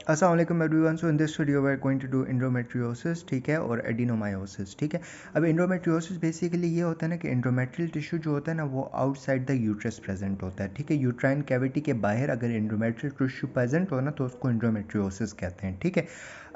अस्सलाम वालेकुम everyone. So in this video we are going to do endometriosis, ठीक है, और एडिनोमायोसिस, ठीक है। अब एंडोमेट्रियोसिस बेसिकली ये होता है ना कि एंडोमेट्रियल टिश्यू जो होता है ना वो आउटसाइड द यूट्रस प्रेजेंट होता है, ठीक है। यूट्राइन कैविटी के बाहर अगर एंडोमेट्रियल टिश्यू प्रेजेंट हो ना तो उसको एंडोमेट्रियोसिस कहते हैं, ठीक है।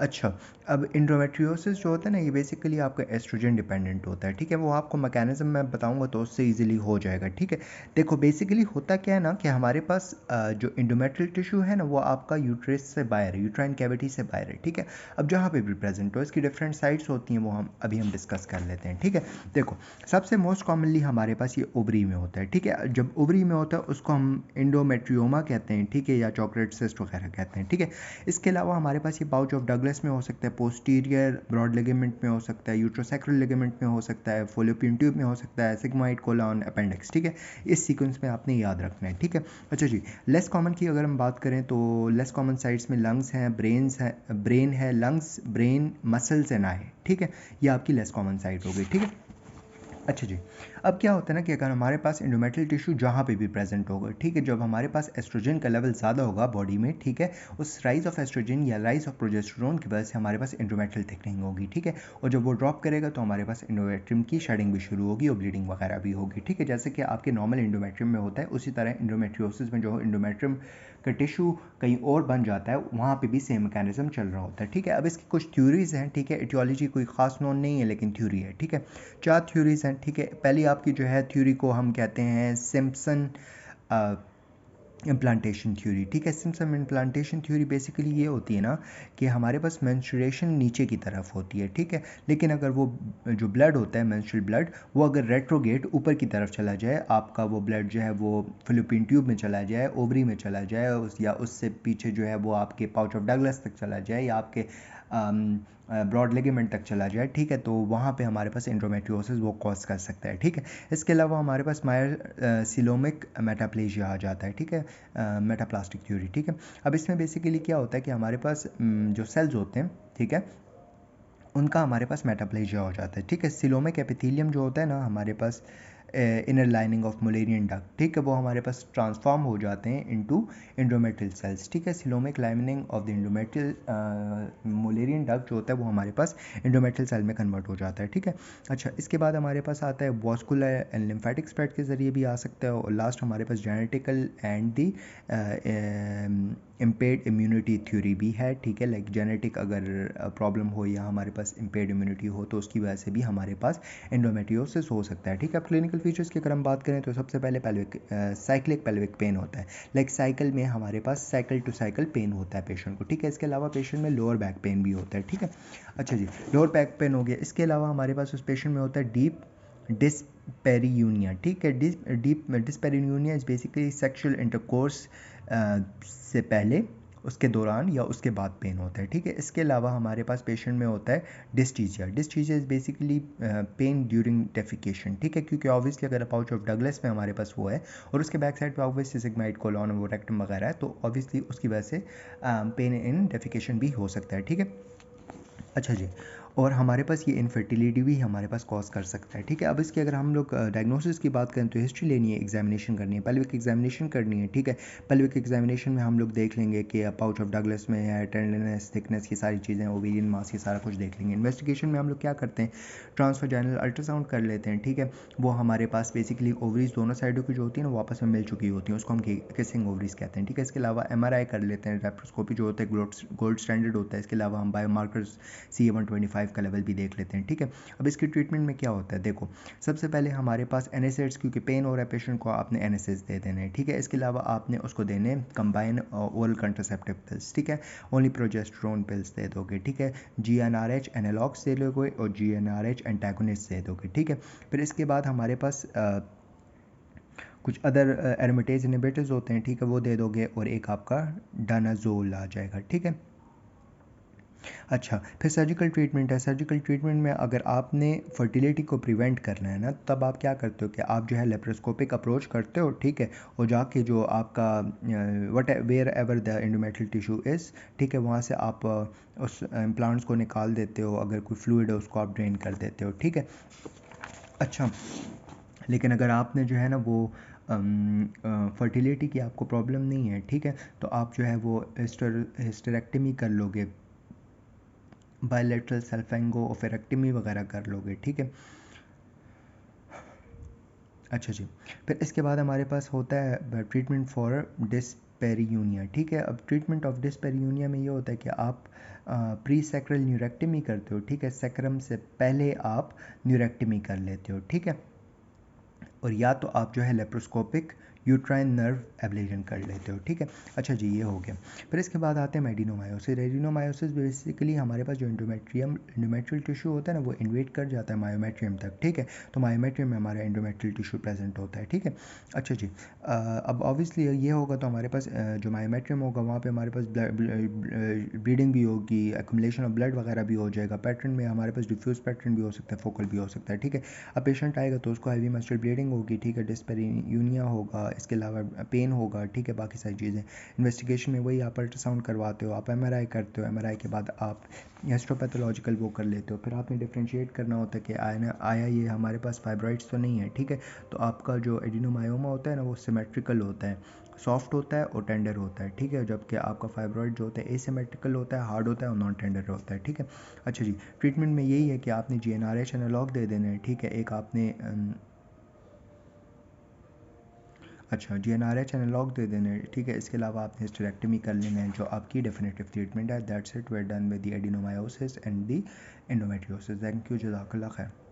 अच्छा, अब एंडोमेट्रियोसिस जो होता है ना ये बेसिकली आपका एस्ट्रोजन डिपेंडेंट होता है, ठीक है। वो आपको मैकेनिज्म मैं बताऊँगा तो उससे ईजिली हो जाएगा, ठीक है। देखो बेसिकली होता क्या है ना कि हमारे पास जो इंडोमेट्रियल टिश्यू है ना वो आपका यूट्रस से बाहर है, यूट्राइन कैविटी से बाहर है, ठीक है। अब जहाँ पे भी प्रेजेंट हो इसकी डिफरेंट साइड्स होती हैं, वो हम डिस्कस कर लेते हैं, ठीक है। देखो सबसे मोस्ट कॉमनली हमारे पास ये ओवरी में होता है, ठीक है। जब ओवरी में होता है उसको हम इंडोमेट्रियोमा कहते हैं, ठीक है, या चॉकलेट सिस्ट वगैरह कहते हैं, ठीक है। इसके अलावा हमारे पास ये पाउच ऑफ डगलस में हो सकता है, पोस्टीरियर ब्रॉड लिगामेंट में हो सकता है, यूट्रोसैक्रल लिगामेंट में हो सकता है, फोलोपियन ट्यूब में हो सकता है, सिग्मोइड कोलन अपेंडिक्स, ठीक है। इस सीक्वेंस में आपने याद रखना है, ठीक है। अच्छा जी, लेस कॉमन की अगर हम बात करें तो लेस कॉमन साइड्स में लंग्स हैं, ब्रेन है, lungs, brain, muscles and I, ठीक है। ये आपकी लेस कॉमन साइड हो गई, ठीक है। अच्छा जी, अब क्या होता है ना कि अगर हमारे पास एंडोमेट्रियल टिश्यू जहाँ पे भी प्रेजेंट होगा, ठीक है, जब हमारे पास एस्ट्रोजन का लेवल ज़्यादा होगा बॉडी में, ठीक है, उस राइज ऑफ एस्ट्रोजन या राइज ऑफ प्रोजेस्टेरोन की वजह से हमारे पास एंडोमेट्रियल थिकनिंग होगी, ठीक है। और जब वो ड्रॉप करेगा तो हमारे पास एंडोमेट्रियम की शेडिंग भी शुरू होगी और ब्लीडिंग वगैरह भी होगी, ठीक है। जैसे कि आपके नॉर्मल एंडोमेट्रियम में होता है उसी तरह एंडोमेट्रियोसिस में जो एंडोमेट्रियम का टिश्यू कहीं और बन जाता है वहाँ पे भी सेम मैकेनिज्म चल रहा होता है, ठीक है। अब इसकी कुछ थ्योरीज हैं, ठीक है। एटियोलॉजी कोई खास नोन नहीं है लेकिन थ्योरी है, ठीक है। 4 थ्योरीज हैं, ठीक है। पहली आपकी जो है थ्योरी को हम कहते हैं सिम्पसन इम्प्लांटेशन थ्योरी, ठीक है। सिम्पसन इम्प्लांटेशन थ्योरी बेसिकली ये होती है ना कि हमारे पास मेंस्ट्रुएशन नीचे की तरफ होती है, ठीक है। लेकिन अगर वो जो ब्लड होता है मेंस्ट्रुअल ब्लड वो अगर रेट्रोगेट ऊपर की तरफ चला जाए, आपका वो ब्लड जो है वो फिलिपिन ट्यूब में चला जाए, ओवरी में चला जाए, या उससे पीछे जो है वो आपके पाउच ऑफ डगलस तक चला जाए, या आपके ब्रॉड लिगामेंट तक चला जाए, ठीक है, तो वहाँ पे हमारे पास एंडोमेट्रियोसिस वो कॉज कर सकता है, ठीक है। इसके अलावा हमारे पास मायर सिलोमिक मेटाप्लेजिया आ जाता है, ठीक है, मेटाप्लास्टिक थ्योरी, ठीक है। अब इसमें बेसिकली क्या होता है कि हमारे पास जो सेल्स होते हैं, ठीक है, उनका हमारे पास मेटाप्लेजिया हो जाता है, ठीक है। सिलोमिक एपिथेलियम जो होता है ना हमारे पास inner lining of Mullerian duct, ठीक है, वो हमारे पास ट्रांसफॉर्म हो जाते हैं इनटू एंडोमेट्रियल सेल्स, ठीक है। Coelomic lining of the endometrial Mullerian duct जो होता है वो हमारे पास एंडोमेट्रियल सेल में कन्वर्ट हो जाता है, ठीक है। अच्छा, इसके बाद हमारे पास आता है वॉस्कुलर एंड लिम्फेटिक स्प्रेड के ज़रिए भी आ सकता है, और लास्ट हमारे पास genetical and the impaired immunity theory भी है, ठीक है। लाइक जेनेटिक अगर प्रॉब्लम हो या हमारे पास इम्पेयर्ड इम्यूनिटी हो तो उसकी वजह से भी हमारे पास एंडोमेट्रियोसिस हो सकता है, ठीक है। अब क्लिनिकल फीचर्स की अगर हम बात करें तो सबसे पहले साइक्लिक पेल्विक पेन होता है। लाइक साइकिल में हमारे पास साइकिल टू साइकिल पेन होता है पेशेंट को, ठीक है। इसके अलावा पेशेंट में लोअर बैक पेन भी होता है, ठीक है। अच्छा जी, लोअर बैक पेन हो गया। इसके अलावा हमारे पास उस पेशेंट में होता है डीप डिस्पेरियूनिया, ठीक है। Deep dyspareunia is basically sexual intercourse से पहले, उसके दौरान या उसके बाद पेन होता है, ठीक है। इसके अलावा हमारे पास पेशेंट में होता है dyschezia. Dyschezia is basically pain during defecation, ठीक है, क्योंकि ऑब्वियसली अगर पाउच ऑफ डगलस में हमारे पास वो है और उसके बैक साइड पे ऑब्वियसली सिग्माइड कोलन वो रेक्टम वगैरह है, तो ऑब्वियसली उसकी वजह से पेन इन डेफिकेशन भी हो सकता है, ठीक है। अच्छा जी, और हमारे पास ये इनफर्टिलिटी भी हमारे पास कॉज कर सकता है, ठीक है। अब इसकी अगर हम लोग डायग्नोसिस की बात करें तो हिस्ट्री लेनी है, एग्जामिनेशन करनी है, पेल्विक एग्जामिनेशन करनी है, ठीक है। पेल्विक एग्जामिनेशन में हम लोग देख लेंगे कि पाउच ऑफ डगलस में है, टेंडरनेस, थिकनेस, ये सारी चीज़ें, ओवेरियन मास, ये सारा कुछ देख लेंगे। इन्वेस्टिगेशन में हम लोग क्या करते हैं, ट्रांसवाजाइनल अल्ट्रासाउंड कर लेते हैं, ठीक है। वो हमारे पास बेसिकली ओवरीज दोनों साइडों की जो होती है ना वो आपस में मिल चुकी होती हैं, उसको हम किसिंग ओवरीज कहते हैं, ठीक है। इसके अलावा MRI कर लेते हैं, लेप्रोस्कोपी जो होता है गोल्ड स्टैंडर्ड होता है। इसके अलावा हम बायोमार्कर्स CA-125 का लेवल भी देख लेते हैं, ठीक है। अब इसकी ट्रीटमेंट में क्या होता है, देखो सबसे पहले हमारे पास NSAIDs, क्योंकि पेन हो रहा है पेशेंट को, आपने NSAIDs दे देने हैं, ठीक है। इसके अलावा आपने उसको देने कंबाइन ओरल कंट्रासेप्टिव पिल्स, ठीक है। ओनली प्रोजेस्टेरोन पिल्स दे दोगे, ठीक है। GnRH एनालॉग्स दे दोगे और GnRH एंटागोनिस्ट दे दोगे, ठीक है। फिर इसके बाद हमारे पास कुछ अदर एरोमेटेज इनहिबिटर्स होते हैं, ठीक है, वो दे दोगे, और एक आपका डानाजोल आ जाएगा, ठीक है। अच्छा, फिर सर्जिकल ट्रीटमेंट है। सर्जिकल ट्रीटमेंट में अगर आपने फर्टिलिटी को प्रिवेंट करना है ना तब आप क्या करते हो कि आप जो है लेप्रोस्कोपिक अप्रोच करते हो, ठीक है, और जाके जो आपका what wherever the endometrial tissue is, ठीक है, वहाँ से आप उस इम्प्लांट्स को निकाल देते हो, अगर कोई फ्लूइड है उसको आप ड्रेन कर देते हो, ठीक है। अच्छा, लेकिन अगर आपने जो है ना वो फर्टिलिटी की आपको प्रॉब्लम नहीं है, ठीक है, तो आप जो है वो हिस्टेरेक्टमी कर लोगे, बायलैटरल सल्फेंगोफेरेक्टमी वगैरह कर लोगे, ठीक है। अच्छा जी, फिर इसके बाद हमारे पास होता है ट्रीटमेंट फॉर डिस्पेरियूनिया, ठीक है। अब ट्रीटमेंट ऑफ डिस्पेरियूनिया में ये होता है कि आप प्री सैक्रल न्यूरेक्टमी करते हो, ठीक है, सैक्रम से पहले आप न्यूरेक्टमी कर लेते हो, ठीक है, और या तो आप जो है लेप्रोस्कोपिक यूट्राइन नर्व एब्लेशन कर लेते हो, ठीक है। अच्छा जी, ये हो गया। फिर इसके बाद आते हैं मेडिनोमायोसिस। एडिनोमायोसिस बेसिकली हमारे पास जो इंडोमेट्रियल टिश्यू होता है ना, वो इन्वेट कर जाता है मायोमेट्रियम तक, ठीक है, तो मायोमेट्रियम में हमारा इंडोमेट्रियल टिश्यू प्रेजेंट होता है, ठीक है। अच्छा जी, अब ऑब्वियसली ये होगा तो हमारे पास जो मायोमेट्रियम होगा वहाँ पे हमारे पास ब्लीडिंग भी होगी, एक्यूमुलेशन ऑफ ब्लड वगैरह भी हो जाएगा, पैटर्न में हमारे पास डिफ्यूज पैटर्न भी हो सकता है, फोकल भी हो सकता है, ठीक है। अब पेशेंट आएगा तो उसको हैवी मस्टल ब्लीडिंग होगी, ठीक है, डिस्पेरियूनिया होगा, इसके अलावा पेन होगा, ठीक है, बाकी सारी चीज़ें। इन्वेस्टिगेशन में वही आप अल्ट्रासाउंड करवाते हो, आप एमआरआई करते हो, एमआरआई के बाद आप हिस्टोपैथोलॉजिकल वो कर लेते हो, फिर आपने डिफ्रेंशिएट करना होता है कि आया ये हमारे पास फाइब्रॉइड्स तो नहीं है, ठीक है। तो आपका जो एडिनोमायोमा होता है ना, वो सिमेट्रिकल होता है, सॉफ्ट होता है और टेंडर होता है, ठीक है, जबकि आपका फाइब्रॉइड जो होता है एसिमेट्रिकल होता है, हार्ड होता है और नॉन टेंडर होता है, ठीक है। अच्छा जी, ट्रीटमेंट में यही है कि आपने GnRH एनालॉग दे देना है, ठीक है, एक आपने अच्छा GnRH एनालॉग दे देना है, ठीक है, इसके अलावा आपने हिस्टेरेक्टमी कर लेना है, जो आपकी डेफिनेटिव ट्रीटमेंट है। That's it, we are done with the adenomyosis and the endometriosis. Thank you, जज़ाकल्लाह खैर।